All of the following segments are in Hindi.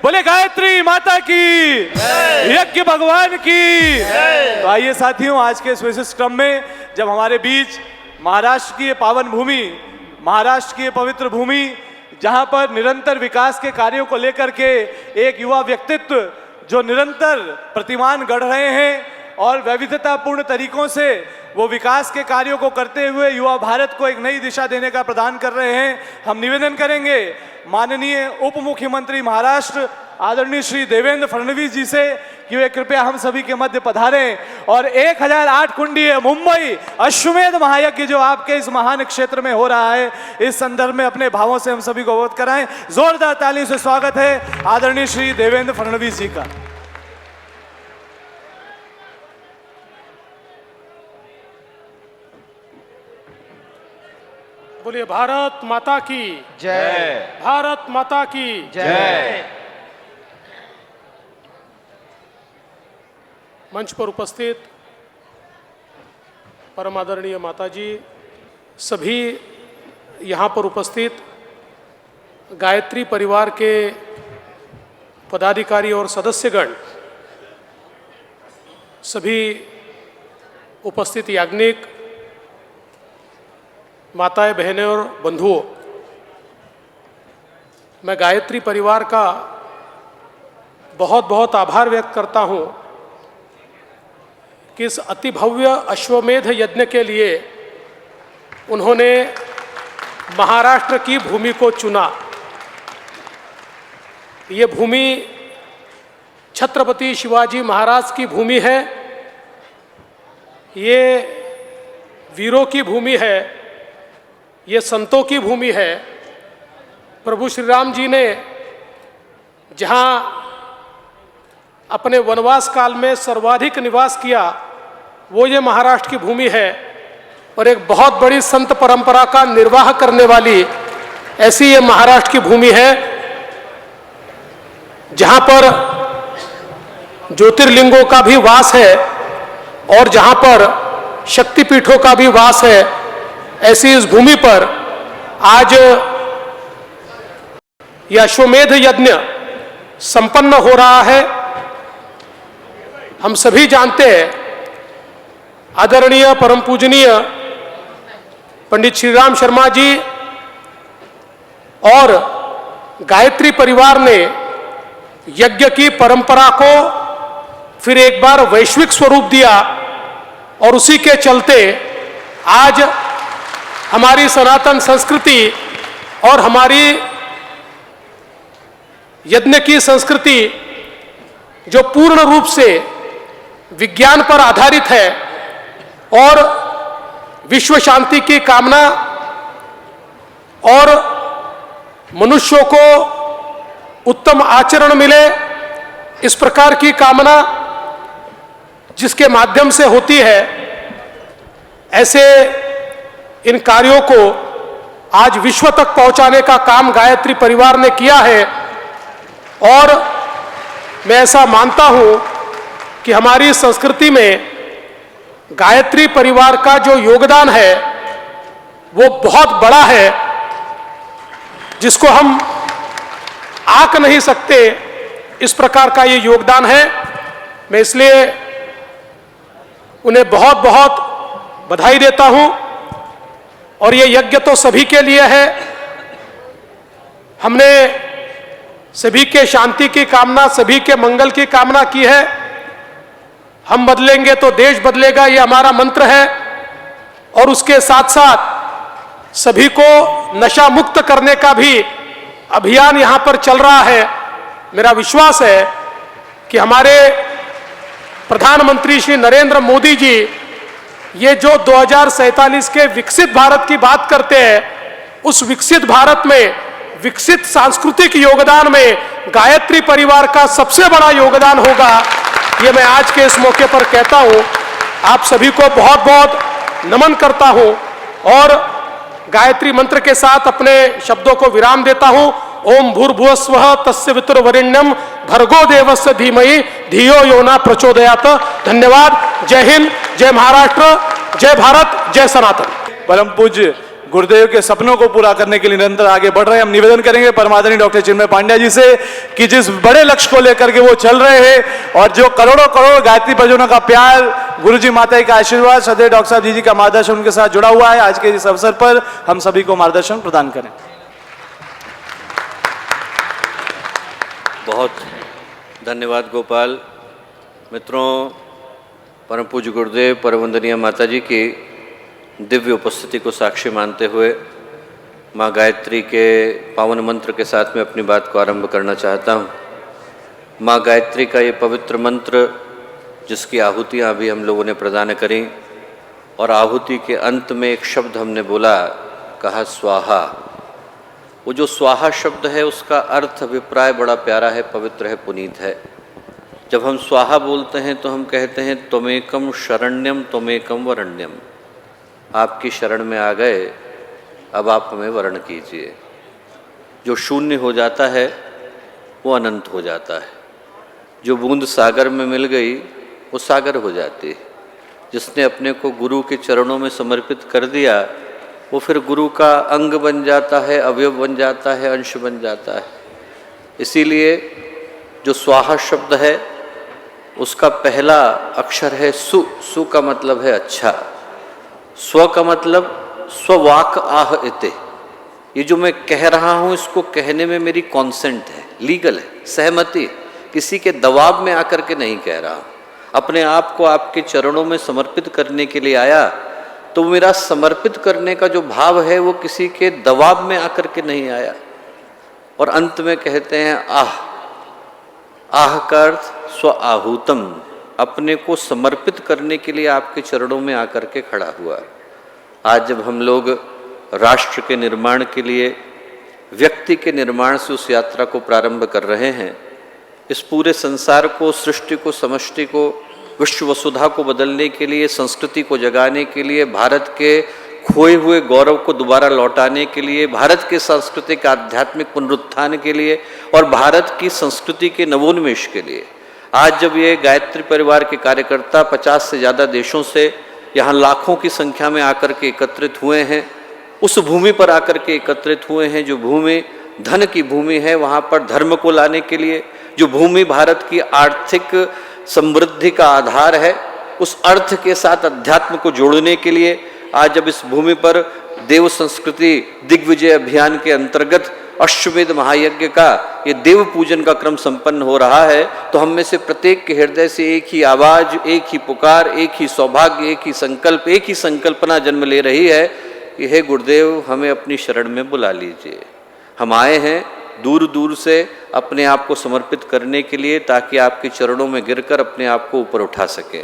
बोले गायत्री माता की, यज्ञ भगवान की। तो आइए साथियों, आज के इस विशिष्ट क्रम में जब हमारे बीच महाराष्ट्र की ये पावन भूमि, महाराष्ट्र की ये पवित्र भूमि, जहां पर निरंतर विकास के कार्यों को लेकर के एक युवा व्यक्तित्व जो निरंतर प्रतिमान गढ़ रहे हैं और वैविधतापूर्ण तरीकों से वो विकास के कार्यों को करते हुए युवा भारत को एक नई दिशा देने का प्रदान कर रहे हैं, हम निवेदन करेंगे माननीय उप मुख्यमंत्री महाराष्ट्र आदरणीय श्री देवेंद्र फडणवीस जी से कि वे कृपया हम सभी के मध्य पधारें और 1008 कुंडीय मुंबई अश्वमेध महायज्ञ जो आपके इस महान क्षेत्र में हो रहा है, इस संदर्भ में अपने भावों से हम सभी को अवगत कराएं। जोरदार तालियों से स्वागत है आदरणीय श्री देवेंद्र फडणवीस जी का। बोलिए भारत माता की जय, भारत माता की जय। मंच पर उपस्थित परम आदरणीय माताजी, सभी यहाँ पर उपस्थित गायत्री परिवार के पदाधिकारी और सदस्यगण, सभी उपस्थित याज्ञिक, माताएं, बहनें और बंधुओं, मैं गायत्री परिवार का बहुत बहुत आभार व्यक्त करता हूँ कि इस अति भव्य अश्वमेध यज्ञ के लिए उन्होंने महाराष्ट्र की भूमि को चुना। ये भूमि छत्रपति शिवाजी महाराज की भूमि है, ये वीरों की भूमि है, ये संतों की भूमि है। प्रभु श्री राम जी ने जहाँ अपने वनवास काल में सर्वाधिक निवास किया, वो ये महाराष्ट्र की भूमि है और एक बहुत बड़ी संत परंपरा का निर्वाह करने वाली ऐसी ये महाराष्ट्र की भूमि है, जहाँ पर ज्योतिर्लिंगों का भी वास है और जहाँ पर शक्तिपीठों का भी वास है। ऐसी इस भूमि पर आज यह अश्वमेध यज्ञ संपन्न हो रहा है। हम सभी जानते हैं आदरणीय परम पूजनीय पंडित श्री राम शर्मा जी और गायत्री परिवार ने यज्ञ की परंपरा को फिर एक बार वैश्विक स्वरूप दिया और उसी के चलते आज हमारी सनातन संस्कृति और हमारी यज्ञ की संस्कृति जो पूर्ण रूप से विज्ञान पर आधारित है और विश्व शांति की कामना और मनुष्यों को उत्तम आचरण मिले, इस प्रकार की कामना जिसके माध्यम से होती है, ऐसे इन कार्यों को आज विश्व तक पहुंचाने का काम गायत्री परिवार ने किया है। और मैं ऐसा मानता हूं कि हमारी संस्कृति में गायत्री परिवार का जो योगदान है वो बहुत बड़ा है, जिसको हम आंक नहीं सकते, इस प्रकार का ये योगदान है। मैं इसलिए उन्हें बहुत बहुत बधाई देता हूं। और ये यज्ञ तो सभी के लिए है, हमने सभी के शांति की कामना, सभी के मंगल की कामना की है। हम बदलेंगे तो देश बदलेगा, ये हमारा मंत्र है। और उसके साथ साथ सभी को नशा मुक्त करने का भी अभियान यहाँ पर चल रहा है। मेरा विश्वास है कि हमारे प्रधानमंत्री श्री नरेंद्र मोदी जी ये जो 2047 के विकसित भारत की बात करते हैं, उस विकसित भारत में विकसित सांस्कृतिक योगदान में गायत्री परिवार का सबसे बड़ा योगदान होगा, ये मैं आज के इस मौके पर कहता हूं। आप सभी को बहुत बहुत नमन करता हूं और गायत्री मंत्र के साथ अपने शब्दों को विराम देता हूं। ओम भूर्भुवस्वः तस्य वितुर्वरेण्यं भर्गो देवस्य धीमहि धियो यो न प्रचोदयात्। धन्यवाद। जय हिंद, जय महाराष्ट्र, जय भारत, जय सनातन। परम पूज्य गुरुदेव के सपनों को पूरा करने के लिए निरंतर आगे बढ़ रहे हैं। हम निवेदन करेंगे परमादरणीय डॉक्टर चिन्मय पांड्या जी से कि जिस बड़े लक्ष्य को लेकर के वो चल रहे हैं और जो करोड़ों करोड़ गायत्री भजनों का प्यार, गुरुजी माता जी का आशीर्वाद, सदैव डॉक्टर साहब जी का मार्गदर्शन उनके साथ जुड़ा हुआ है, आज के इस अवसर पर हम सभी को मार्गदर्शन प्रदान करें। बहुत धन्यवाद गोपाल। मित्रों, परम पूज्य गुरुदेव परमवंदनीय माता जी की दिव्य उपस्थिति को साक्षी मानते हुए माँ गायत्री के पावन मंत्र के साथ में अपनी बात को आरंभ करना चाहता हूँ। माँ गायत्री का ये पवित्र मंत्र जिसकी आहुतियाँ अभी हम लोगों ने प्रदान करी और आहुति के अंत में एक शब्द हमने बोला, कहा स्वाहा। वो जो स्वाहा शब्द है उसका अर्थ अभिप्राय बड़ा प्यारा है, पवित्र है, पुनीत है। जब हम स्वाहा बोलते हैं तो हम कहते हैं त्वमेकम शरण्यम त्वमेकम वरण्यम। आपकी शरण में आ गए, अब आप हमें वर्ण कीजिए। जो शून्य हो जाता है वो अनंत हो जाता है। जो बूंद सागर में मिल गई वो सागर हो जाती है। जिसने अपने को गुरु के चरणों में समर्पित कर दिया वो फिर गुरु का अंग बन जाता है, अवयव बन जाता है, अंश बन जाता है। इसीलिए जो स्वाहा शब्द है उसका पहला अक्षर है सु। सु का मतलब है अच्छा। स्व का मतलब स्ववाक आह इते। ये जो मैं कह रहा हूँ इसको कहने में मेरी कॉन्सेंट है, लीगल है, सहमति। किसी के दबाव में आकर के नहीं कह रहा हूँ। अपने आप को आपके चरणों में समर्पित करने के लिए आया तो मेरा समर्पित करने का जो भाव है वो किसी के दबाव में आकर के नहीं आया। और अंत में कहते हैं आह। आह का अर्थ स्व आहूतम, अपने को समर्पित करने के लिए आपके चरणों में आकर के खड़ा हुआ। आज जब हम लोग राष्ट्र के निर्माण के लिए, व्यक्ति के निर्माण से उस यात्रा को प्रारंभ कर रहे हैं, इस पूरे संसार को, सृष्टि को, समष्टि को, विश्व वसुधा को बदलने के लिए, संस्कृति को जगाने के लिए, भारत के खोए हुए गौरव को दोबारा लौटाने के लिए, भारत के सांस्कृतिक आध्यात्मिक पुनरुत्थान के लिए और भारत की संस्कृति के नवोन्मेष के लिए आज जब ये गायत्री परिवार के कार्यकर्ता 50 से ज़्यादा देशों से यहाँ लाखों की संख्या में आकर के एकत्रित हुए हैं, उस भूमि पर आकर के एकत्रित हुए हैं जो भूमि धन की भूमि है, वहाँ पर धर्म को लाने के लिए, जो भूमि भारत की आर्थिक समृद्धि का आधार है, उस अर्थ के साथ अध्यात्म को जोड़ने के लिए आज जब इस भूमि पर देव संस्कृति दिग्विजय अभियान के अंतर्गत अश्वमेध महायज्ञ का ये देव पूजन का क्रम संपन्न हो रहा है, तो हम में से प्रत्येक के हृदय से एक ही आवाज, एक ही पुकार, एक ही सौभाग्य, एक ही संकल्प, एक ही संकल्पना जन्म ले रही है कि हे गुरुदेव हमें अपनी शरण में बुला लीजिए। हम आए हैं दूर दूर से अपने आप को समर्पित करने के लिए ताकि आपके चरणों में गिरकर अपने आप को ऊपर उठा सके।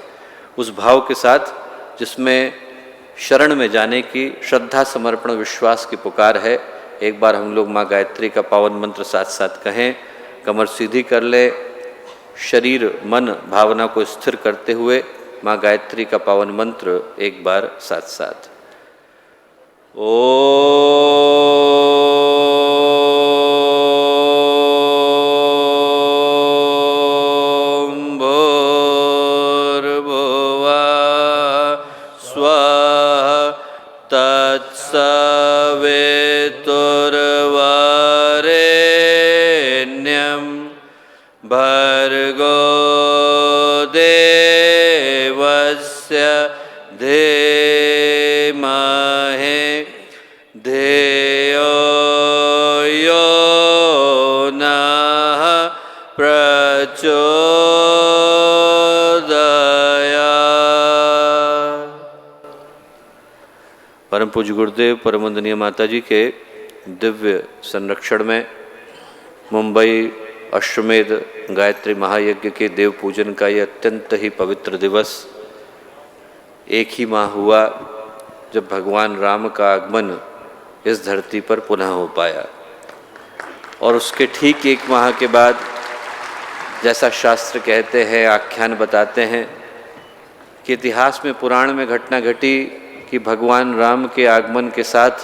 उस भाव के साथ जिसमें शरण में जाने की श्रद्धा, समर्पण, विश्वास की पुकार है, एक बार हम लोग माँ गायत्री का पावन मंत्र साथ साथ कहें। कमर सीधी कर ले, शरीर मन भावना को स्थिर करते हुए माँ गायत्री का पावन मंत्र एक बार साथ साथ। भर्गो देवस्य धीमहि धियो यो नः प्रचोदयात्। परम पूज्य गुरुदेव परमवंदनीय माता जी के दिव्य संरक्षण में मुंबई अश्वमेध गायत्री महायज्ञ के देव पूजन का ये अत्यंत ही पवित्र दिवस एक ही माह हुआ जब भगवान राम का आगमन इस धरती पर पुनः हो पाया। और उसके ठीक एक माह के बाद जैसा शास्त्र कहते हैं, आख्यान बताते हैं कि इतिहास में, पुराण में घटना घटी कि भगवान राम के आगमन के साथ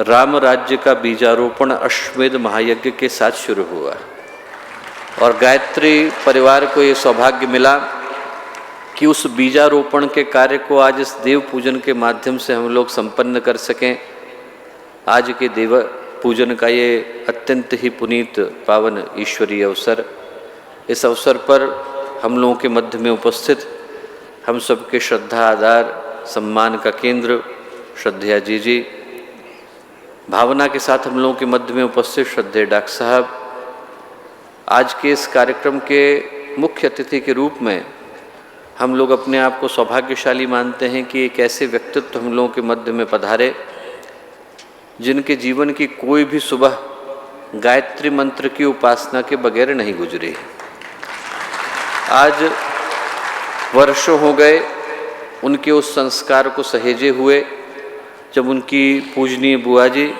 राम राज्य का बीजारोपण अश्वमेध महायज्ञ के साथ शुरू हुआ। और गायत्री परिवार को ये सौभाग्य मिला कि उस बीजारोपण के कार्य को आज इस देव पूजन के माध्यम से हम लोग संपन्न कर सकें। आज के देव पूजन का ये अत्यंत ही पुनीत पावन ईश्वरीय अवसर, इस अवसर पर हम लोगों के मध्य में उपस्थित हम सबके श्रद्धा आदर सम्मान का केंद्र श्रद्धेय जी, भावना के साथ हम लोगों के मध्य में उपस्थित श्रद्धेय डॉक्टर साहब, आज के इस कार्यक्रम के मुख्य अतिथि के रूप में हम लोग अपने आप को सौभाग्यशाली मानते हैं कि एक ऐसे व्यक्तित्व हम लोगों के मध्य में पधारे जिनके जीवन की कोई भी सुबह गायत्री मंत्र की उपासना के बगैर नहीं गुजरी। आज वर्षों हो गए उनके उस संस्कार को सहेजे हुए, जब उनकी पूजनीय बुआ जी,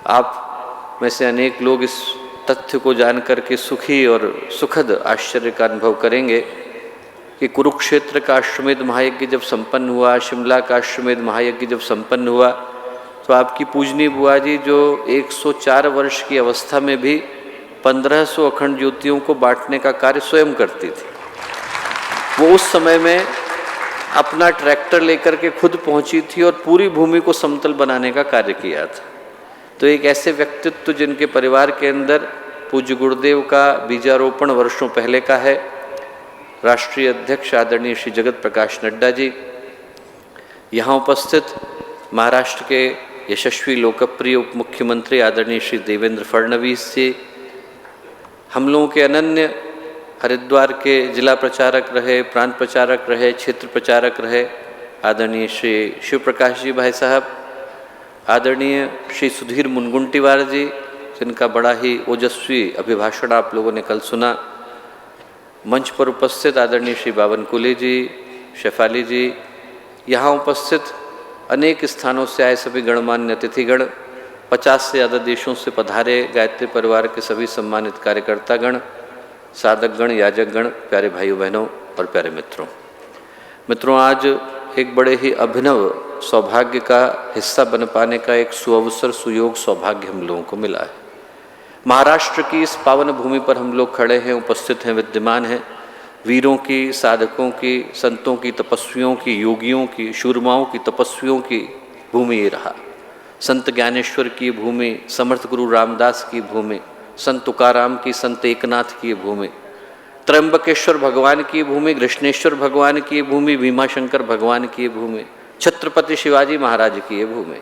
आप में से अनेक लोग इस तथ्य को जानकर के सुखी और सुखद आश्चर्य का अनुभव करेंगे कि कुरुक्षेत्र का अश्वमेध महायज्ञ जब संपन्न हुआ, शिमला का अश्वमेध महायज्ञ जब संपन्न हुआ, तो आपकी पूजनीय बुआ जी जो 104 वर्ष की अवस्था में भी 1500 अखंड ज्योतियों को बांटने का कार्य स्वयं करती थी। वो उस समय में अपना ट्रैक्टर लेकर के खुद पहुंची थी और पूरी भूमि को समतल बनाने का कार्य किया था। तो एक ऐसे व्यक्तित्व जिनके परिवार के अंदर पूज्य गुरुदेव का बीजारोपण वर्षों पहले का है, राष्ट्रीय अध्यक्ष आदरणीय श्री जगत प्रकाश नड्डा जी, यहाँ उपस्थित महाराष्ट्र के यशस्वी लोकप्रिय उप मुख्यमंत्री आदरणीय श्री देवेंद्र फडणवीस जी, हम लोगों के अनन्य हरिद्वार के जिला प्रचारक रहे, प्रांत प्रचारक रहे, क्षेत्र प्रचारक रहे आदरणीय श्री शिव प्रकाश जी भाई साहब, आदरणीय श्री सुधीर मुनगुंटीवार जी, जिनका बड़ा ही ओजस्वी अभिभाषण आप लोगों ने कल सुना, मंच पर उपस्थित आदरणीय श्री बावनकुले जी, शेफाली जी, यहाँ उपस्थित अनेक स्थानों से आए सभी गणमान्य अतिथिगण, 50 से ज़्यादा देशों से पधारे गायत्री परिवार के सभी सम्मानित कार्यकर्तागण, साधकगण, याजकगण, प्यारे भाइयों बहनों और प्यारे मित्रों, आज एक बड़े ही अभिनव सौभाग्य का हिस्सा बन पाने का एक सुअवसर, सुयोग, सौभाग्य हम लोगों को मिला है। महाराष्ट्र की इस पावन भूमि पर हम लोग खड़े हैं, उपस्थित हैं, विद्यमान हैं। वीरों की, साधकों की, संतों की, तपस्वियों की, योगियों की, शूरमाओं की, तपस्वियों की भूमि ये रहा। संत ज्ञानेश्वर की भूमि, समर्थ गुरु रामदास की भूमि, संत तुकाराम की, संत एकनाथ की भूमि, त्र्यंबकेश्वर भगवान की भूमि, कृष्णेश्वर भगवान की भूमि, भीमाशंकर भगवान की भूमि, छत्रपति शिवाजी महाराज की ये भूमि।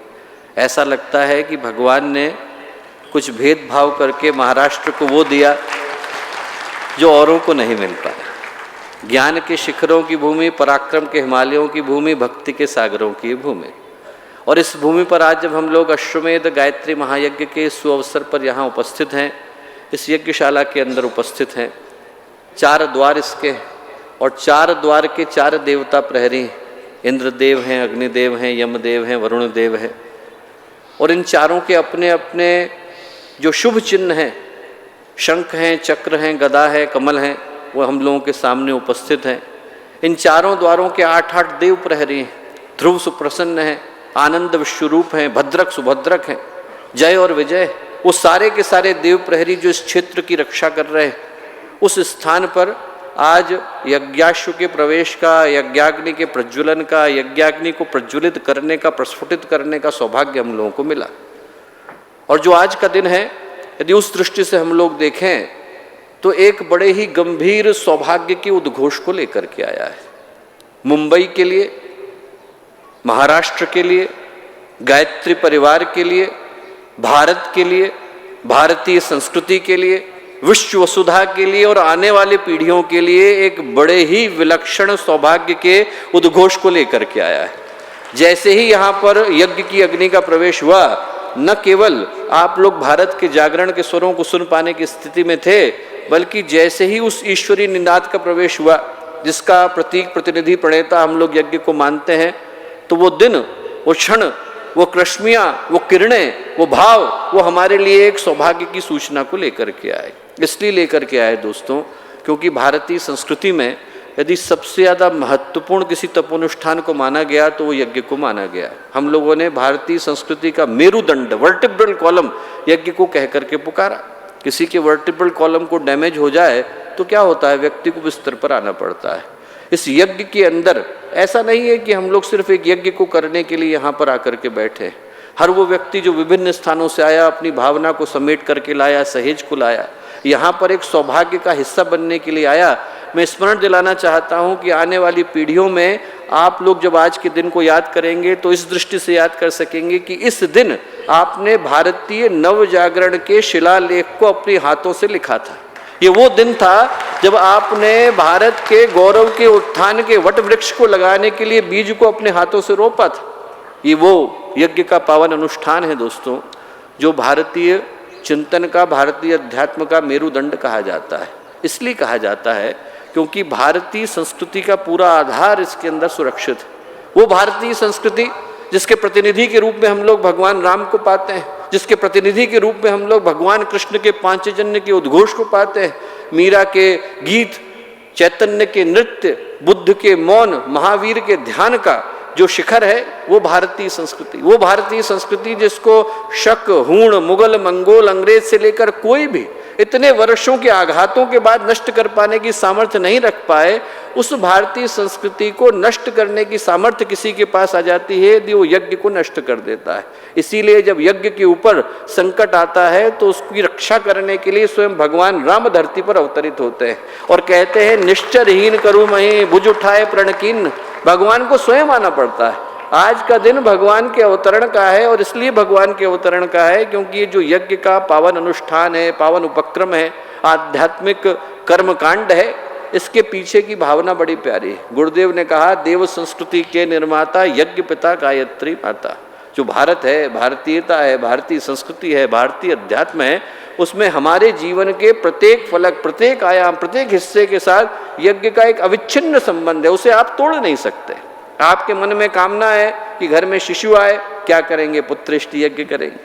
ऐसा लगता है कि भगवान ने कुछ भेदभाव करके महाराष्ट्र को वो दिया जो औरों को नहीं मिल पाया। ज्ञान के शिखरों की भूमि, पराक्रम के हिमालयों की भूमि, भक्ति के सागरों की भूमि। और इस भूमि पर आज जब हम लोग अश्वमेध गायत्री महायज्ञ के सुअवसर पर यहाँ उपस्थित हैं, इस यज्ञशाला के अंदर उपस्थित हैं, 4 द्वार इसके हैं और 4 द्वार के 4 देवता प्रहरी, इंद्रदेव हैं, अग्निदेव हैं, यमदेव हैं, वरुण देव हैं। और इन चारों के अपने अपने जो शुभ चिन्ह हैं, शंख हैं, चक्र हैं, गदा है, कमल हैं, वो हम लोगों के सामने उपस्थित हैं। इन चारों द्वारों के 8-8 देव प्रहरी हैं। ध्रुव सुप्रसन्न हैं, आनंद विश्वरूप हैं, भद्रक सुभद्रक हैं, जय और विजय, वो सारे के सारे देव प्रहरी जो इस क्षेत्र की रक्षा कर रहे हैं, उस स्थान पर आज यज्ञाश्व के प्रवेश का, यज्ञाग्नि के प्रज्वलन का, यज्ञाग्नि को प्रज्वलित करने का, प्रस्फुटित करने का सौभाग्य हम लोगों को मिला। और जो आज का दिन है, यदि उस दृष्टि से हम लोग देखें तो एक बड़े ही गंभीर सौभाग्य के उद्घोष को लेकर के आया है। मुंबई के लिए, महाराष्ट्र के लिए, गायत्री परिवार के लिए, भारत के लिए, भारतीय संस्कृति के लिए, विश्व वसुधा के लिए और आने वाली पीढ़ियों के लिए एक बड़े ही विलक्षण सौभाग्य के उद्घोष को लेकर के आया है। जैसे ही यहाँ पर यज्ञ की अग्नि का प्रवेश हुआ, न केवल आप लोग भारत के जागरण के स्वरों को सुन पाने की स्थिति में थे, बल्कि जैसे ही उस ईश्वरीय निनाद का प्रवेश हुआ, जिसका प्रतीक, प्रतिनिधि, प्रणेता हम लोग यज्ञ को मानते हैं, तो वो दिन, वो क्षण, वो कृष्मियाँ, वो किरणें, वो भाव, वो हमारे लिए एक सौभाग्य की सूचना को लेकर के आए। इसलिए लेकर के आए दोस्तों, क्योंकि भारतीय संस्कृति में यदि सबसे ज़्यादा महत्वपूर्ण किसी तपोनुष्ठान को माना गया तो वो यज्ञ को माना गया। हम लोगों ने भारतीय संस्कृति का मेरुदंड, वर्टिब्रल कॉलम यज्ञ को कह करके पुकारा। किसी के वर्टिब्रल कॉलम को डैमेज हो जाए तो क्या होता है, व्यक्ति को बिस्तर पर आना पड़ता है। इस यज्ञ के अंदर ऐसा नहीं है कि हम लोग सिर्फ एक यज्ञ को करने के लिए यहाँ पर आकर के बैठे। हर वो व्यक्ति जो विभिन्न स्थानों से आया, अपनी भावना को समेट करके लाया, सहेज को लाया, यहाँ पर एक सौभाग्य का हिस्सा बनने के लिए आया। मैं स्मरण दिलाना चाहता हूँ कि आने वाली पीढ़ियों में आप लोग जब आज के दिन को याद करेंगे तो इस दृष्टि से याद कर सकेंगे कि इस दिन आपने भारतीय नव जागरण के शिलालेख को अपने हाथों से लिखा था। ये वो दिन था जब आपने भारत के गौरव के उत्थान के वट वृक्ष को लगाने के लिए बीज को अपने हाथों से रोपा था। ये वो यज्ञ का पावन अनुष्ठान है दोस्तों, जो भारतीय चिंतन का, भारतीय अध्यात्म का मेरुदंड कहा जाता है। इसलिए कहा जाता है क्योंकि भारतीय संस्कृति का पूरा आधार इसके अंदर सुरक्षित है। वो भारतीय संस्कृति जिसके प्रतिनिधि के रूप में हम लोग भगवान राम को पाते हैं, जिसके प्रतिनिधि के रूप में हम लोग भगवान कृष्ण के पांचजन्य के उद्घोष को पाते हैं, मीरा के गीत, चैतन्य के नृत्य, बुद्ध के मौन, महावीर के ध्यान का जो शिखर है वो भारतीय संस्कृति। वो भारतीय संस्कृति जिसको शक, हूण, मुगल, मंगोल, अंग्रेज से लेकर कोई भी इतने वर्षों के आघातों के बाद नष्ट कर पाने की सामर्थ्य नहीं रख पाए, उस भारतीय संस्कृति को नष्ट करने की सामर्थ्य किसी के पास आ जाती है यदि वो यज्ञ को नष्ट कर देता है। इसीलिए जब यज्ञ के ऊपर संकट आता है तो उसकी रक्षा करने के लिए स्वयं भगवान राम धरती पर अवतरित होते हैं और कहते हैं निश्चरहीन करु मही भुज उठाए प्रणकीन। भगवान को स्वयं आना पड़ता है। आज का दिन भगवान के अवतरण का है और इसलिए भगवान के अवतरण का है क्योंकि ये जो यज्ञ का पावन अनुष्ठान है, पावन उपक्रम है, आध्यात्मिक कर्मकांड है, इसके पीछे की भावना बड़ी प्यारी है। गुरुदेव ने कहा देव संस्कृति के निर्माता यज्ञ पिता गायत्री माता। जो भारत है, भारतीयता है, भारतीय संस्कृति है, भारतीय अध्यात्म है, उसमें हमारे जीवन के प्रत्येक फलक, प्रत्येक आयाम, प्रत्येक हिस्से के साथ यज्ञ का एक अविच्छिन्न संबंध है। उसे आप तोड़ नहीं सकते। आपके मन में कामना है कि घर में शिशु आए, क्या करेंगे? पुत्रेष्टि यज्ञ करेंगे।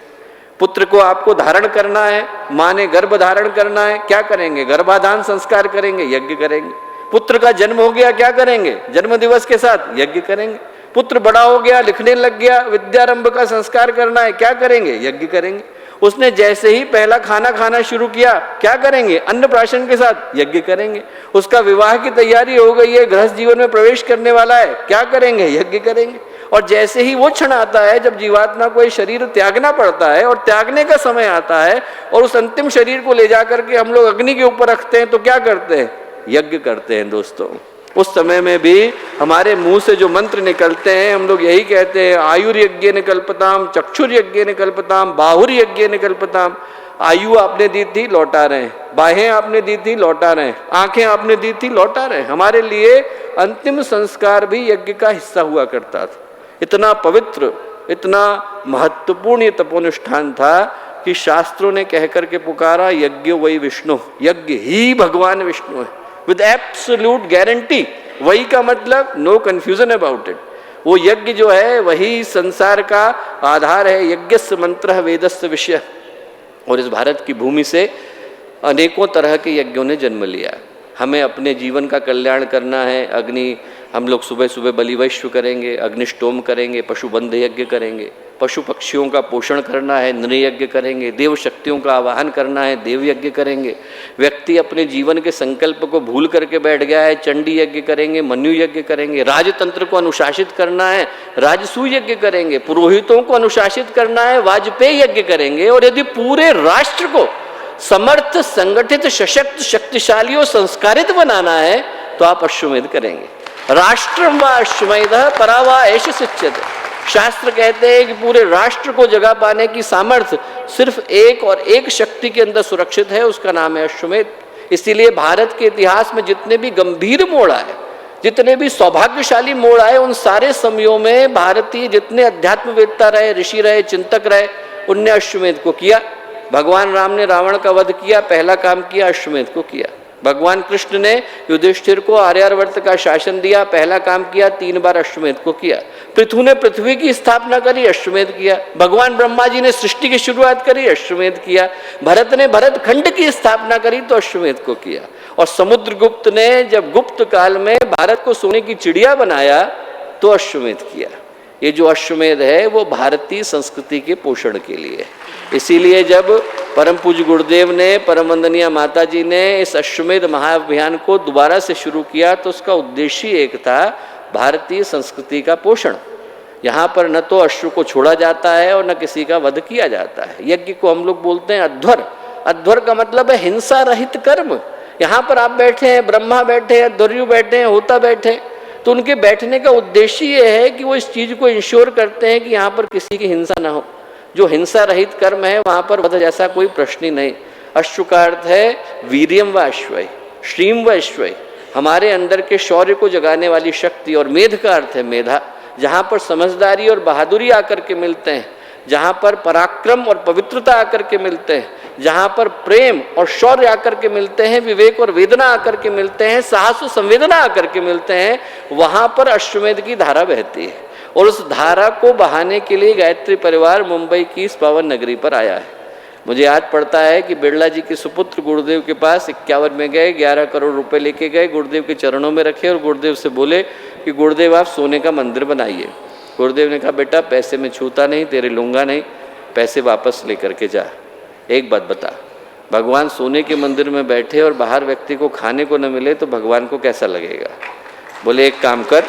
पुत्र को आपको धारण करना है, माँ ने गर्भ धारण करना है, क्या करेंगे? गर्भाधान संस्कार करेंगे, यज्ञ करेंगे। पुत्र का जन्म हो गया, क्या करेंगे? जन्म दिवस के साथ यज्ञ करेंगे। पुत्र बड़ा हो गया, लिखने लग गया, विद्यारंभ का संस्कार करना है, क्या करेंगे? यज्ञ करेंगे। उसने जैसे ही पहला खाना खाना शुरू किया, क्या करेंगे? अन्नप्राशन के साथ यज्ञ करेंगे। उसका विवाह की तैयारी हो गई है, गृहस्थ जीवन में प्रवेश करने वाला है, क्या करेंगे? यज्ञ करेंगे। और जैसे ही वो क्षण आता है जब जीवात्मा को ये शरीर त्यागना पड़ता है और त्यागने का समय आता है और उस अंतिम शरीर को ले जाकर के हम लोग अग्नि के ऊपर रखते हैं तो क्या करते हैं? यज्ञ करते हैं दोस्तों। उस समय में भी हमारे मुंह से जो मंत्र निकलते हैं हम लोग यही कहते हैं आयुर्यज्ञ निकल्पताम, चक्षुर्यज्ञ निकल्पताम, बाहुर्यज्ञ निकल्पताम। आयु आपने दी थी, लौटा रहे हैं। बाहें आपने दी थी, लौटा रहे हैं। आंखें आपने दी थी, लौटा रहे हैं। हमारे लिए अंतिम संस्कार भी यज्ञ का हिस्सा हुआ करता था। इतना पवित्र, इतना महत्वपूर्ण ये तपोनुष्ठान था कि शास्त्रों ने कहकर के पुकारा यज्ञ वही विष्णु, यज्ञ ही भगवान विष्णु है विद एब्सोल्यूट गारंटी। वही का मतलब नो कंफ्यूजन अबाउट इट। वो यज्ञ जो है वही संसार का आधार है। यज्ञस्य मंत्र वेदस्य विषय। और इस भारत की भूमि से अनेकों तरह के यज्ञों ने जन्म लिया। हमें अपने जीवन का कल्याण करना है। अग्नि, हम लोग सुबह सुबह बलिवैश्व करेंगे, अग्निष्टोम करेंगे, पशुबंध यज्ञ करेंगे, पशु पक्षियों का पोषण करना है, नृ यज्ञ करेंगे, देव शक्तियों का आवाहन करना है, देव यज्ञ करेंगे। व्यक्ति अपने जीवन के संकल्प को भूल करके बैठ गया है, चंडी यज्ञ करेंगे, मनु यज्ञ करेंगे। राजतंत्र को अनुशासित करना है, राजसूय यज्ञ करेंगे। पुरोहितों को अनुशासित करना है, वाजपेयी यज्ञ करेंगे। और यदि पूरे राष्ट्र को समर्थ, संगठित, सशक्त, शक्तिशाली और संस्कारित बनाना है तो आप अश्वमेध करेंगे। राष्ट्रम व अश्वमेध परावा ऐश सिच्यते। शास्त्र कहते हैं कि पूरे राष्ट्र को जगा पाने की सामर्थ्य सिर्फ एक और एक शक्ति के अंदर सुरक्षित है, उसका नाम है अश्वमेध। इसीलिए भारत के इतिहास में जितने भी गंभीर मोड़ आए, जितने भी सौभाग्यशाली मोड़ आए, उन सारे समयों में भारतीय जितने अध्यात्मवेत्ता रहे, ऋषि रहे, चिंतक रहे, उनने अश्वमेध को किया। भगवान राम ने रावण का वध किया, पहला काम किया अश्वमेध को किया। भगवान कृष्ण ने युधिष्ठिर को आर्यावर्त का शासन दिया, पहला काम किया 3 बार अश्वमेध को किया। पृथु ने पृथ्वी की स्थापना करी, अश्वमेध किया। भगवान ब्रह्मा जी ने सृष्टि की शुरुआत करी, अश्वमेध किया। भरत ने भरत खंड की स्थापना करी तो अश्वमेध को किया। और समुद्रगुप्त ने जब गुप्त काल में भारत को सोने की चिड़िया बनाया तो अश्वमेध किया। ये जो अश्वमेध है वो भारतीय संस्कृति के पोषण के लिए है। इसीलिए जब परम पूज्य गुरुदेव ने, परम वंदनीय माता जी ने इस अश्वमेध महाअभियान को दोबारा से शुरू किया तो उसका उद्देश्य एक था, भारतीय संस्कृति का पोषण। यहाँ पर न तो अश्व को छोड़ा जाता है और न किसी का वध किया जाता है। यज्ञ को हम लोग बोलते हैं अध्वर। अध्वर का मतलब है हिंसा रहित कर्म। यहाँ पर आप बैठे हैं, ब्रह्मा बैठे हैं, ध्वर्यु बैठे हैं, होता बैठे, तो उनके बैठने का उद्देश्य ये है कि वो इस चीज को इंश्योर करते हैं कि यहाँ पर किसी की हिंसा ना हो। जो हिंसा रहित कर्म है वहाँ पर वध जैसा कोई प्रश्न ही नहीं। अश्व का अर्थ है वीर्यम व अश्वय, श्रीम व अश्वय, हमारे अंदर के शौर्य को जगाने वाली शक्ति। और मेध का अर्थ है मेधा, जहाँ पर समझदारी और बहादुरी आकर के मिलते हैं, जहाँ पर पराक्रम और पवित्रता आकर के मिलते हैं, जहाँ पर प्रेम और शौर्य आकर के मिलते हैं, विवेक और वेदना आकर के मिलते हैं, साहस और संवेदना आकर के मिलते हैं, वहाँ पर अश्वमेध की धारा बहती है। और उस धारा को बहाने के लिए गायत्री परिवार मुंबई की इस पावन नगरी पर आया है। मुझे याद पड़ता है कि बिरला जी के सुपुत्र गुरुदेव के पास 51 में गए, 11 करोड़ रुपए लेके गए, गुरुदेव के चरणों में रखे और गुरुदेव से बोले कि गुरुदेव आप सोने का मंदिर बनाइए। गुरुदेव ने कहा बेटा पैसे में छूता नहीं, तेरे लूँगा नहीं, पैसे वापस लेकर के जा। एक बात बता, भगवान सोने के मंदिर में बैठे और बाहर व्यक्ति को खाने को न मिले तो भगवान को कैसा लगेगा? बोले एक काम कर,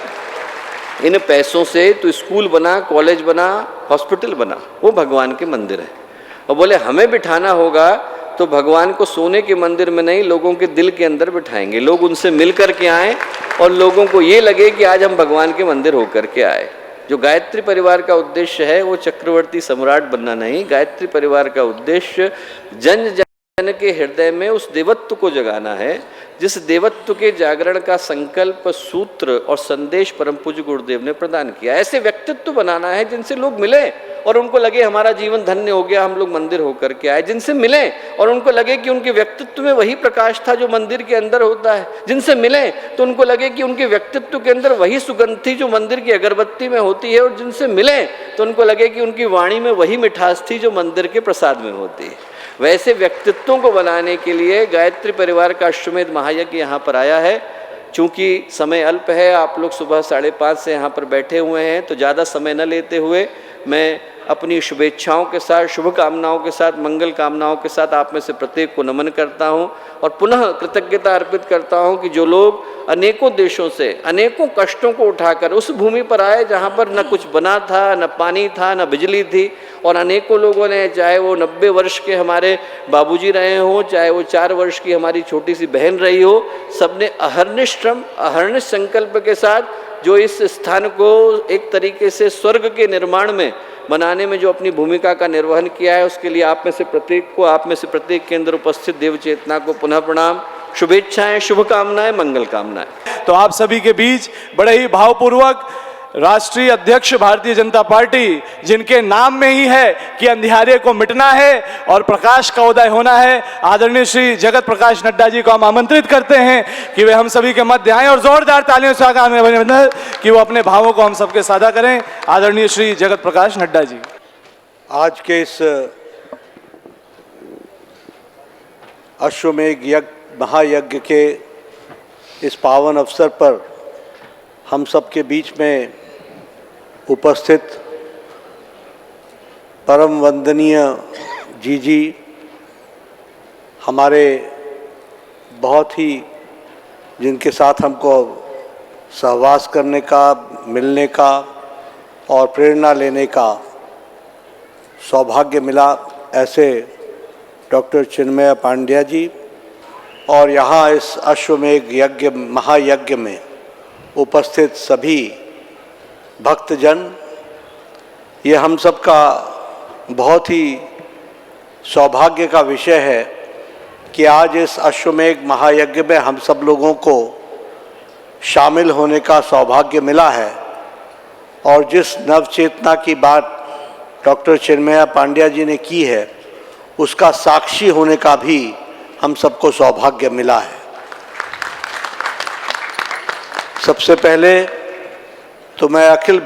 इन पैसों से तू स्कूल बना, कॉलेज बना, हॉस्पिटल बना, वो भगवान के मंदिर है। और बोले हमें बिठाना होगा तो भगवान को सोने के मंदिर में नहीं, लोगों के दिल के अंदर बिठाएंगे, लोग उनसे मिल कर के आएँ और लोगों को ये लगे कि आज हम भगवान के मंदिर होकर के आए। जो गायत्री परिवार का उद्देश्य है वो चक्रवर्ती सम्राट बनना नहीं, गायत्री परिवार का उद्देश्य जन जन के हृदय में उस देवत्व को जगाना है, जिस देवत्व के जागरण का संकल्प, सूत्र और संदेश परम पूज्य गुरुदेव ने प्रदान किया। ऐसे व्यक्तित्व बनाना है जिनसे लोग मिले और उनको लगे हमारा जीवन धन्य हो गया, हम लोग मंदिर होकर के आए। जिनसे मिले और उनको लगे कि उनके व्यक्तित्व में वही प्रकाश था जो मंदिर के अंदर होता है। जिनसे मिले तो उनको लगे कि उनके व्यक्तित्व के अंदर वही सुगंध थी जो मंदिर की अगरबत्ती में होती है। और जिनसे मिले तो उनको लगे कि उनकी वाणी में वही मिठास थी जो मंदिर के प्रसाद में होती है। वैसे व्यक्तित्वों को बनाने के लिए गायत्री परिवार का अश्वमेध महायज्ञ यहाँ पर आया है। चूँकि समय अल्प है, आप लोग सुबह 5:30 से यहाँ पर बैठे हुए हैं, तो ज़्यादा समय न लेते हुए मैं अपनी शुभेच्छाओं के साथ, शुभकामनाओं के साथ, मंगल कामनाओं के साथ आप में से प्रत्येक को नमन करता हूँ और पुनः कृतज्ञता अर्पित करता हूँ कि जो लोग अनेकों देशों से अनेकों कष्टों को उठाकर उस भूमि पर आए जहाँ पर न कुछ बना था, न पानी था, न बिजली थी, और अनेकों लोगों ने, चाहे वो 90 वर्ष के हमारे बाबूजी रहे हों, चाहे वो 4 वर्ष की हमारी छोटी सी बहन रही हो, सबने अहर्निश श्रम, अहर्निश संकल्प के साथ जो इस स्थान को एक तरीके से स्वर्ग के निर्माण में बनाने में जो अपनी भूमिका का निर्वहन किया है, उसके लिए आप में से प्रत्येक को, आप में से प्रत्येक के अंदर उपस्थित देव चेतना को पुनः प्रणाम, शुभेच्छाएं, शुभकामनाएं, मंगल कामनाएं। तो आप सभी के बीच बड़े ही भावपूर्वक राष्ट्रीय अध्यक्ष भारतीय जनता पार्टी, जिनके नाम में ही है कि अंधियारे को मिटना है और प्रकाश का उदय होना है, आदरणीय श्री जगत प्रकाश नड्डा जी को हम आमंत्रित करते हैं कि वे हम सभी के मध्य आएं और जोरदार तालियों से आगामी कि वो अपने भावों को हम सबके साझा करें। आदरणीय श्री जगत प्रकाश नड्डा जी। आज के इस अश्वमेध यज्ञ महायज्ञ के इस पावन अवसर पर हम सबके बीच में उपस्थित परम वंदनीय जी हमारे बहुत ही, जिनके साथ हमको सहवास करने का, मिलने का और प्रेरणा लेने का सौभाग्य मिला, ऐसे डॉक्टर चिन्मय पांड्या जी, और यहाँ इस अश्वमेध यज्ञ महायज्ञ में उपस्थित सभी भक्तजन, ये हम सब का बहुत ही सौभाग्य का विषय है कि आज इस अश्वमेध महायज्ञ में हम सब लोगों को शामिल होने का सौभाग्य मिला है। और जिस नवचेतना की बात डॉक्टर चिन्मय पांड्या जी ने की है, उसका साक्षी होने का भी हम सबको सौभाग्य मिला है। सबसे पहले तो मैं अखिल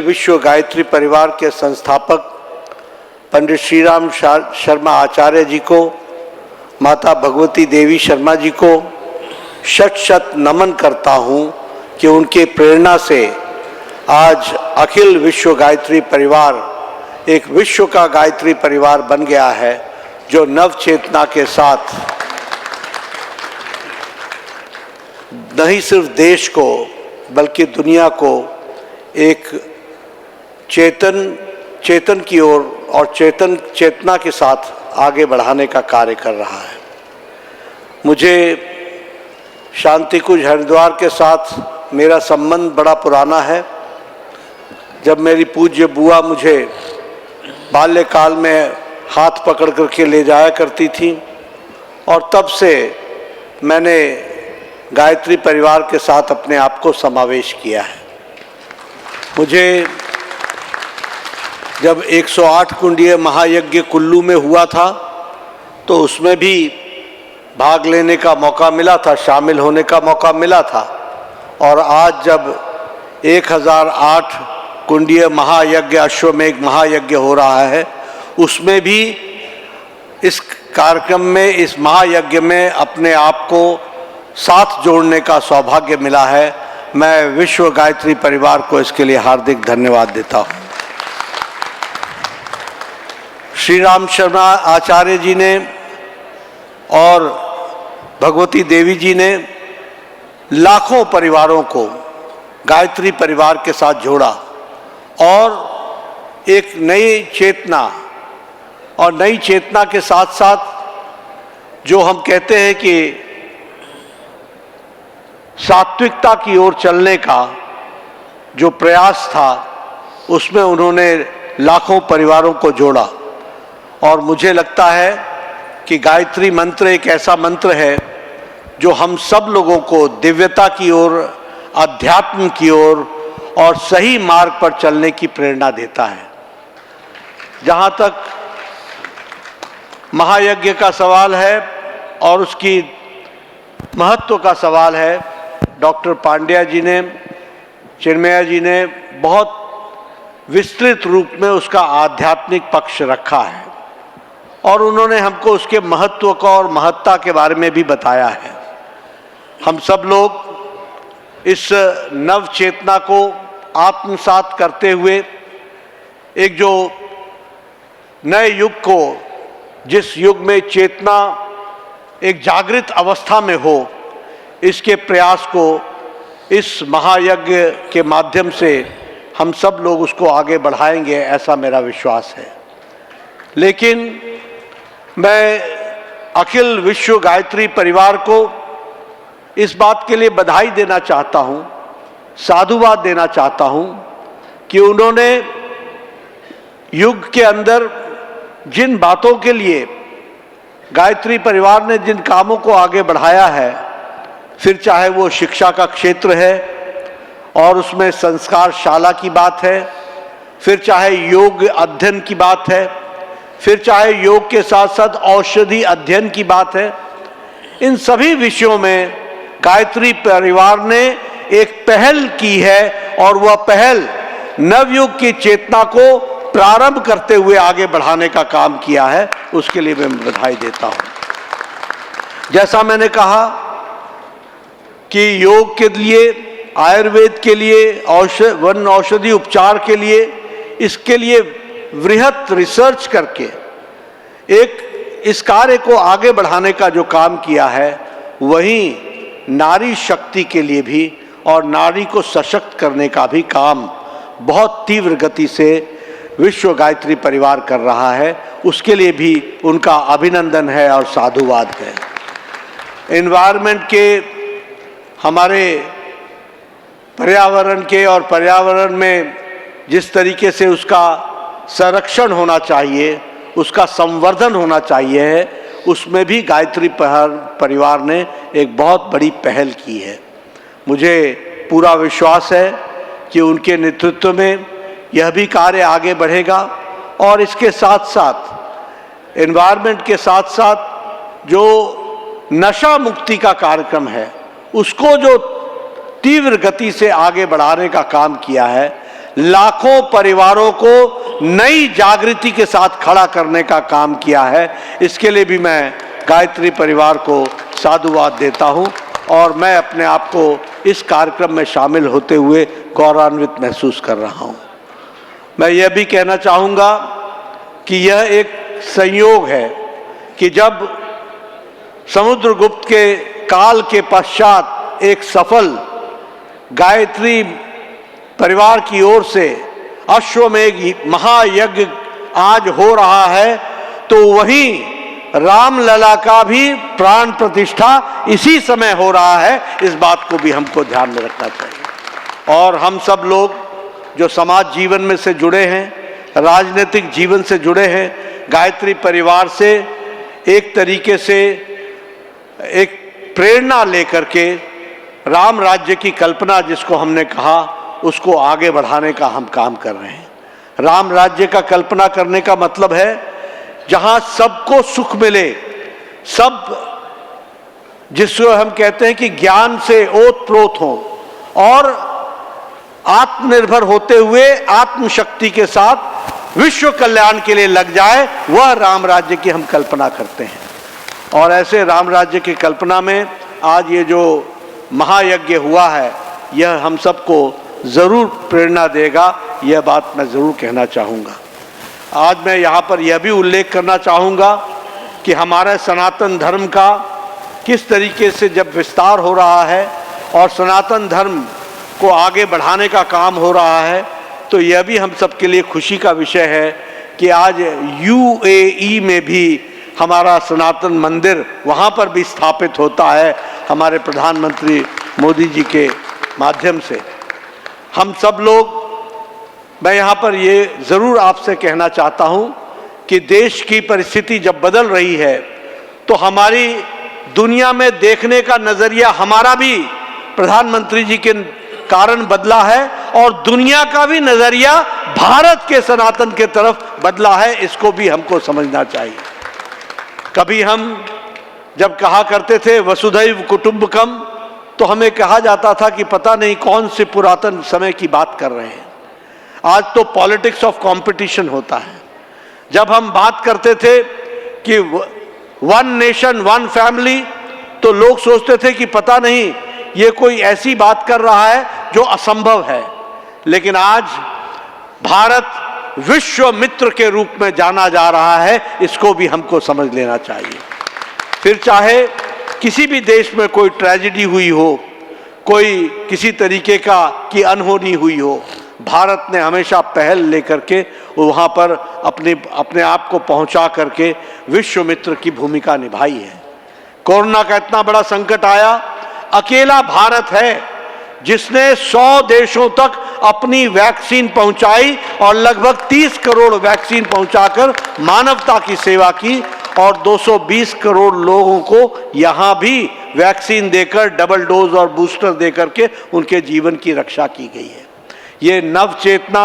विश्व गायत्री परिवार के संस्थापक पंडित श्रीराम शर्मा आचार्य जी को, माता भगवती देवी शर्मा जी को शत शत नमन करता हूँ कि उनके प्रेरणा से आज अखिल विश्व गायत्री परिवार एक विश्व का गायत्री परिवार बन गया है, जो नव चेतना के साथ नहीं सिर्फ देश को बल्कि दुनिया को एक चेतन की ओर और चेतना के साथ आगे बढ़ाने का कार्य कर रहा है। मुझे शांति कुंज हरिद्वार के साथ मेरा संबंध बड़ा पुराना है। जब मेरी पूज्य बुआ मुझे बाल्यकाल में हाथ पकड़ करके ले जाया करती थी और तब से मैंने गायत्री परिवार के साथ अपने आप को समावेश किया है। मुझे जब 108 कुंडीय महायज्ञ कुल्लू में हुआ था तो उसमें भी भाग लेने का मौका मिला था, शामिल होने का मौका मिला था। और आज जब 1008 कुंडीय महायज्ञ अश्वमेघ महायज्ञ हो रहा है, उसमें भी इस कार्यक्रम में, इस महायज्ञ में अपने आप को साथ जोड़ने का सौभाग्य मिला है। मैं विश्व गायत्री परिवार को इसके लिए हार्दिक धन्यवाद देता हूँ। श्री राम शर्मा आचार्य जी ने और भगवती देवी जी ने लाखों परिवारों को गायत्री परिवार के साथ जोड़ा और एक नई चेतना, और नई चेतना के साथ साथ जो हम कहते हैं कि सात्विकता की ओर चलने का जो प्रयास था, उसमें उन्होंने लाखों परिवारों को जोड़ा। और मुझे लगता है कि गायत्री मंत्र एक ऐसा मंत्र है जो हम सब लोगों को दिव्यता की ओर, अध्यात्म की ओर और सही मार्ग पर चलने की प्रेरणा देता है। जहाँ तक महायज्ञ का सवाल है और उसकी महत्व का सवाल है, डॉक्टर पांड्या जी ने, चिन्मया जी ने बहुत विस्तृत रूप में उसका आध्यात्मिक पक्ष रखा है और उन्होंने हमको उसके महत्व का और महत्ता के बारे में भी बताया है। हम सब लोग इस नव चेतना को आत्मसात करते हुए एक जो नए युग को, जिस युग में चेतना एक जागृत अवस्था में हो, इसके प्रयास को इस महायज्ञ के माध्यम से हम सब लोग उसको आगे बढ़ाएंगे, ऐसा मेरा विश्वास है। लेकिन मैं अखिल विश्व गायत्री परिवार को इस बात के लिए बधाई देना चाहता हूँ, साधुवाद देना चाहता हूँ कि उन्होंने युग के अंदर जिन बातों के लिए गायत्री परिवार ने जिन कामों को आगे बढ़ाया है, फिर चाहे वो शिक्षा का क्षेत्र है और उसमें संस्कार शाला की बात है, फिर चाहे योग अध्ययन की बात है, फिर चाहे योग के साथ साथ औषधि अध्ययन की बात है, इन सभी विषयों में गायत्री परिवार ने एक पहल की है और वह पहल नवयुग की चेतना को प्रारंभ करते हुए आगे बढ़ाने का काम किया है। उसके लिए मैं बधाई देता हूं। जैसा मैंने कहा कि योग के लिए, आयुर्वेद के लिए, वन औषधि उपचार के लिए, इसके लिए वृहत रिसर्च करके एक इस कार्य को आगे बढ़ाने का जो काम किया है, वहीं नारी शक्ति के लिए भी और नारी को सशक्त करने का भी काम बहुत तीव्र गति से विश्व गायत्री परिवार कर रहा है। उसके लिए भी उनका अभिनंदन है और साधुवाद है। एनवायरनमेंट के, हमारे पर्यावरण के और पर्यावरण में जिस तरीके से उसका संरक्षण होना चाहिए, उसका संवर्धन होना चाहिए, उसमें भी गायत्री परिवार ने एक बहुत बड़ी पहल की है। मुझे पूरा विश्वास है कि उनके नेतृत्व में यह भी कार्य आगे बढ़ेगा और इसके साथ साथ एनवायरनमेंट के साथ साथ जो नशा मुक्ति का कार्यक्रम है, उसको जो तीव्र गति से आगे बढ़ाने का काम किया है, लाखों परिवारों को नई जागृति के साथ खड़ा करने का काम किया है। इसके लिए भी मैं गायत्री परिवार को साधुवाद देता हूं और मैं अपने आप को इस कार्यक्रम में शामिल होते हुए गौरवान्वित महसूस कर रहा हूं। मैं यह भी कहना चाहूँगा कि यह एक संयोग है कि जब समुद्रगुप्त के काल के पश्चात एक सफल गायत्री परिवार की ओर से अश्वमेघ महायज्ञ आज हो रहा है, तो वहीं रामलला का भी प्राण प्रतिष्ठा इसी समय हो रहा है। इस बात को भी हमको ध्यान में रखना चाहिए। और हम सब लोग जो समाज जीवन में से जुड़े हैं, राजनीतिक जीवन से जुड़े हैं, गायत्री परिवार से एक तरीके से एक प्रेरणा लेकर के राम राज्य की कल्पना जिसको हमने कहा, उसको आगे बढ़ाने का हम काम कर रहे हैं। राम राज्य का कल्पना करने का मतलब है जहां सबको सुख मिले, सब जिसको हम कहते हैं कि ज्ञान से ओतप्रोत हो और आत्मनिर्भर होते हुए आत्मशक्ति के साथ विश्व कल्याण के लिए लग जाए, वह राम राज्य की हम कल्पना करते हैं। और ऐसे राम राज्य की कल्पना में आज ये जो महायज्ञ हुआ है, यह हम सबको जरूर प्रेरणा देगा, यह बात मैं जरूर कहना चाहूँगा। आज मैं यहाँ पर यह भी उल्लेख करना चाहूँगा कि हमारे सनातन धर्म का किस तरीके से जब विस्तार हो रहा है और सनातन धर्म को आगे बढ़ाने का काम हो रहा है, तो यह भी हम सबके लिए खुशी का विषय है कि आज UAE में भी हमारा सनातन मंदिर वहाँ पर भी स्थापित होता है हमारे प्रधानमंत्री मोदी जी के माध्यम से। हम सब लोग, मैं यहाँ पर ये ज़रूर आपसे कहना चाहता हूँ कि देश की परिस्थिति जब बदल रही है तो हमारी दुनिया में देखने का नज़रिया हमारा भी प्रधानमंत्री जी के कारण बदला है और दुनिया का भी नज़रिया भारत के सनातन के तरफ बदला है। इसको भी हमको समझना चाहिए। कभी हम जब कहा करते थे वसुधैव कुटुंबकम, तो हमें कहा जाता था कि पता नहीं कौन से पुरातन समय की बात कर रहे हैं। आज तो पॉलिटिक्स ऑफ कंपटीशन होता है। जब हम बात करते थे कि वन नेशन वन फैमिली, तो लोग सोचते थे कि पता नहीं ये कोई ऐसी बात कर रहा है जो असंभव है। लेकिन आज भारत विश्व मित्र के रूप में जाना जा रहा है, इसको भी हमको समझ लेना चाहिए। फिर चाहे किसी भी देश में कोई ट्रेजेडी हुई हो, कोई किसी तरीके की अनहोनी हुई हो, भारत ने हमेशा पहल लेकर के वहाँ पर अपने आप को पहुँचा करके विश्व मित्र की भूमिका निभाई है। कोरोना का इतना बड़ा संकट आया, अकेला भारत है जिसने 100 देशों तक अपनी वैक्सीन पहुंचाई और लगभग 30 करोड़ वैक्सीन पहुंचाकर मानवता की सेवा की और 220 करोड़ लोगों को यहाँ भी वैक्सीन देकर डबल डोज और बूस्टर देकर के उनके जीवन की रक्षा की गई है। ये नव चेतना,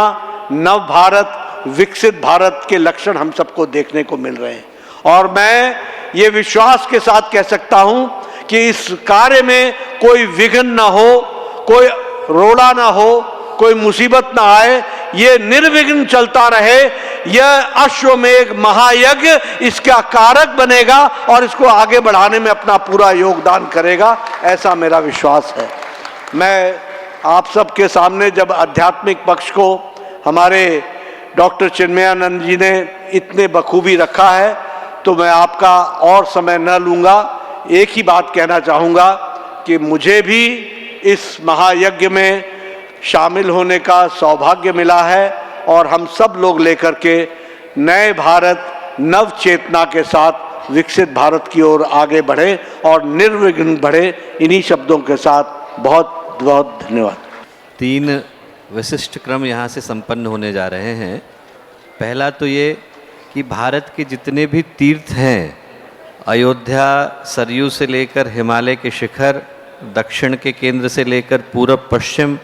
नव भारत, विकसित भारत के लक्षण हम सबको देखने को मिल रहे हैं। और मैं ये विश्वास के साथ कह सकता हूँ कि इस कार्य में कोई विघ्न ना हो, कोई रोड़ा ना हो, कोई मुसीबत ना आए, ये निर्विघ्न चलता रहे। यह अश्वमेघ महायज्ञ इसका कारक बनेगा और इसको आगे बढ़ाने में अपना पूरा योगदान करेगा, ऐसा मेरा विश्वास है। मैं आप सबके सामने जब आध्यात्मिक पक्ष को हमारे डॉक्टर चिन्मयानंद जी ने इतने बखूबी रखा है, तो मैं आपका और समय न लूँगा। एक ही बात कहना चाहूँगा कि मुझे भी इस महायज्ञ में शामिल होने का सौभाग्य मिला है और हम सब लोग लेकर के नए भारत, नव चेतना के साथ विकसित भारत की ओर आगे बढ़े और निर्विघ्न बढ़े। इन्हीं शब्दों के साथ बहुत बहुत धन्यवाद। 3 विशिष्ट क्रम यहाँ से संपन्न होने जा रहे हैं। पहला तो ये कि भारत के जितने भी तीर्थ हैं, अयोध्या सरयू से लेकर हिमालय के शिखर, दक्षिण के केंद्र से लेकर पूर्व पश्चिम,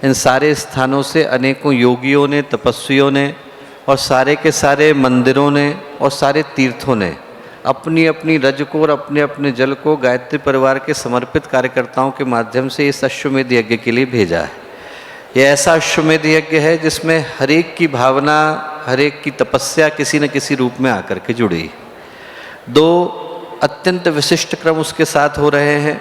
इन सारे स्थानों से अनेकों योगियों ने, तपस्वियों ने और सारे के सारे मंदिरों ने और सारे तीर्थों ने अपनी अपनी रज को और अपने अपने जल को गायत्री परिवार के समर्पित कार्यकर्ताओं के माध्यम से इस अश्वमेध यज्ञ के लिए भेजा है। यह ऐसा अश्वमेध यज्ञ है जिसमें हर एक की भावना, हर एक की तपस्या किसी न किसी रूप में आकर के जुड़ी। 2 अत्यंत विशिष्ट क्रम उसके साथ हो रहे हैं।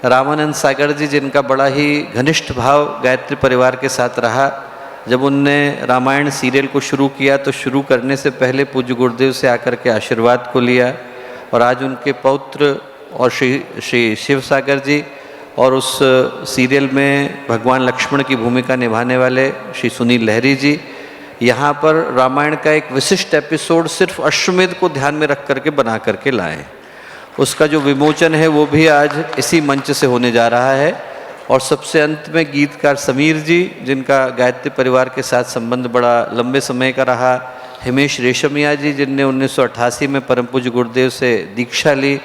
रामानंद सागर जी, जिनका बड़ा ही घनिष्ठ भाव गायत्री परिवार के साथ रहा, जब उनने रामायण सीरियल को शुरू किया तो शुरू करने से पहले पूज्य गुरुदेव से आकर के आशीर्वाद को लिया और आज उनके पौत्र और श्री शिव सागर जी और उस सीरियल में भगवान लक्ष्मण की भूमिका निभाने वाले श्री सुनील लहरी जी यहाँ पर रामायण का एक विशिष्ट एपिसोड सिर्फ अश्वमेध को ध्यान में रख करके बना करके लाए। उसका जो विमोचन है वो भी आज इसी मंच से होने जा रहा है। और सबसे अंत में गीतकार समीर जी, जिनका गायत्री परिवार के साथ संबंध बड़ा लंबे समय का रहा, हिमेश रेशमिया जी जिनने 1988 में परम पूज्य गुरुदेव से दीक्षा ली,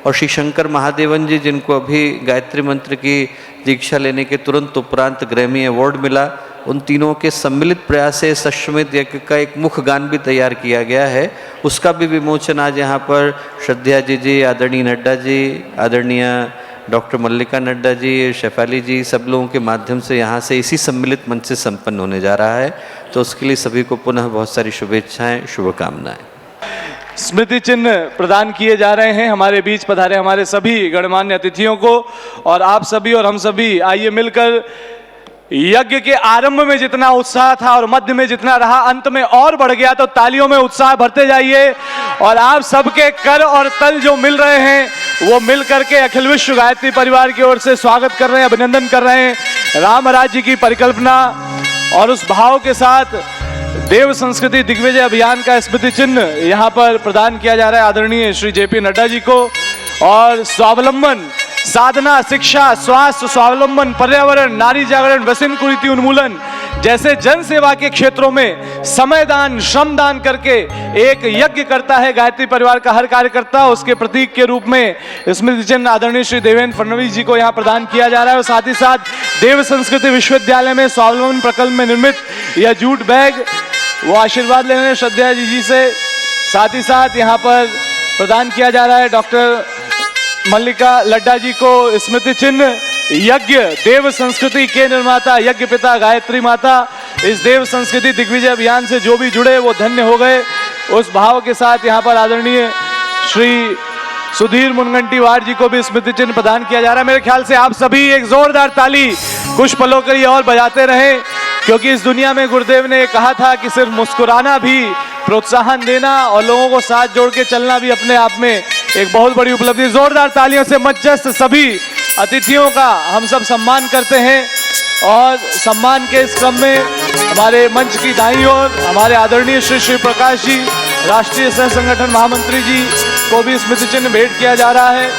और श्री शंकर महादेवन जी जिनको अभी गायत्री मंत्र की दीक्षा लेने के तुरंत उपरांत ग्रैमी अवार्ड मिला। उन तीनों के सम्मिलित प्रयास से अश्वमेध यज्ञ का एक मुख्य गान भी तैयार किया गया है। उसका भी विमोचन आज यहाँ पर श्रद्धा जी, आदरणीय नड्डा जी, आदरणीय डॉक्टर मल्लिका नड्डा जी, शेफाली जी, सब लोगों के माध्यम से यहाँ से इसी सम्मिलित मंच से संपन्न होने जा रहा है। तो उसके लिए सभी को पुनः बहुत सारी शुभेच्छाएं, शुभकामनाएं। स्मृति चिन्ह प्रदान किए जा रहे हैं हमारे बीच पधारे हमारे सभी गणमान्य अतिथियों को। और आप सभी और हम सभी आइए मिलकर यज्ञ के आरंभ में जितना उत्साह था और मध्य में जितना रहा, अंत में और बढ़ गया, तो तालियों में उत्साह भरते जाइए। और आप सबके कर और तल जो मिल रहे हैं वो मिल करके अखिल विश्व गायत्री परिवार की ओर से स्वागत कर रहे हैं, अभिनंदन कर रहे हैं। राम राज्य की परिकल्पना और उस भाव के साथ देव संस्कृति दिग्विजय अभियान का स्मृति चिन्ह यहाँ पर प्रदान किया जा रहा है आदरणीय श्री जेपी नड्डा जी को। और स्वावलंबन, साधना, शिक्षा, स्वास्थ्य, स्वावलंबन, पर्यावरण, नारी जागरण, व्यसन कुरीति उन्मूलन जैसे जन सेवा के क्षेत्रों में समय दान, श्रम दान करके एक यज्ञ करता है गायत्री परिवार का हर कार्यकर्ता। उसके प्रतीक के रूप में स्मृति चिन्ह आदरणीय श्री देवेंद्र फडणवीस जी को यहाँ प्रदान किया जा रहा है। और साथ ही साथ देव संस्कृति विश्वविद्यालय में स्वावलंबन प्रकल्प में निर्मित यह जूट बैग वो आशीर्वाद ले रहे हैं श्रद्धा जी से। साथ ही साथ यहाँ पर प्रदान किया जा रहा है डॉक्टर मल्लिका लड्डा जी को स्मृति चिन्ह यज्ञ देव संस्कृति के निर्माता यज्ञ पिता गायत्री माता। इस देव संस्कृति दिग्विजय अभियान से जो भी जुड़े वो धन्य हो गए, उस भाव के साथ यहाँ पर आदरणीय श्री सुधीर मुनगंटीवार जी को भी स्मृति चिन्ह प्रदान किया जा रहा है। मेरे ख्याल से आप सभी एक जोरदार ताली कुछ पलों के लिए और बजाते रहें, क्योंकि इस दुनिया में गुरुदेव ने कहा था कि सिर्फ मुस्कुराना भी, प्रोत्साहन देना और लोगों को साथ जोड़ के चलना भी अपने आप में एक बहुत बड़ी उपलब्धि। जोरदार तालियों से मंचस्थ सभी अतिथियों का हम सब सम्मान करते हैं। और सम्मान के इस क्रम में हमारे मंच की दाईं ओर हमारे आदरणीय श्री श्री प्रकाश जी, राष्ट्रीय सह संगठन महामंत्री जी को भी स्मृति चिन्ह भेंट किया जा रहा है।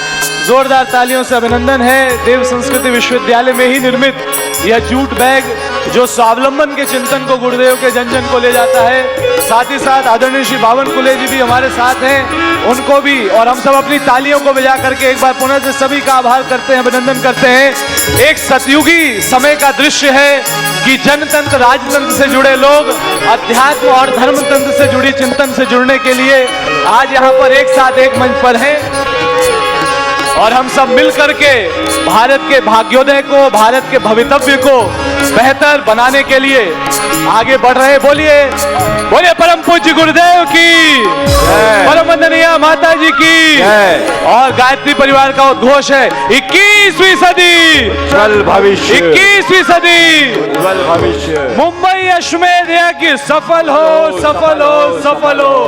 जोरदार तालियों से अभिनंदन है। देव संस्कृति विश्वविद्यालय में ही निर्मित यह जूट बैग जो स्वावलंबन के चिंतन को गुरुदेव के जन जन को ले जाता है। साथ ही साथ आदरणीय श्री बावन कुले जी भी हमारे साथ हैं, उनको भी और हम सब अपनी तालियों को बजा करके एक बार पुनः से सभी का आभार करते हैं, अभिनंदन करते हैं। एक सतयुगी समय का दृश्य है कि जनतंत्र राजतंत्र से जुड़े लोग अध्यात्म और धर्मतंत्र से जुड़ी चिंतन से जुड़ने के लिए आज यहाँ पर एक साथ एक मंच पर हैं। और हम सब मिल करके भारत के भाग्योदय को, भारत के भवितव्य को बेहतर बनाने के लिए आगे बढ़ रहे। बोलिए बोलिए परम पूज्य गुरुदेव की, परम वंदनीय माता जी की। और गायत्री परिवार का उद्घोष है 21वीं सदी उज्जवल भविष्य, 21वीं सदी उज्जवल भविष्य। मुंबई अश्वमेध यज्ञ सफल हो, सफल हो, सफल हो।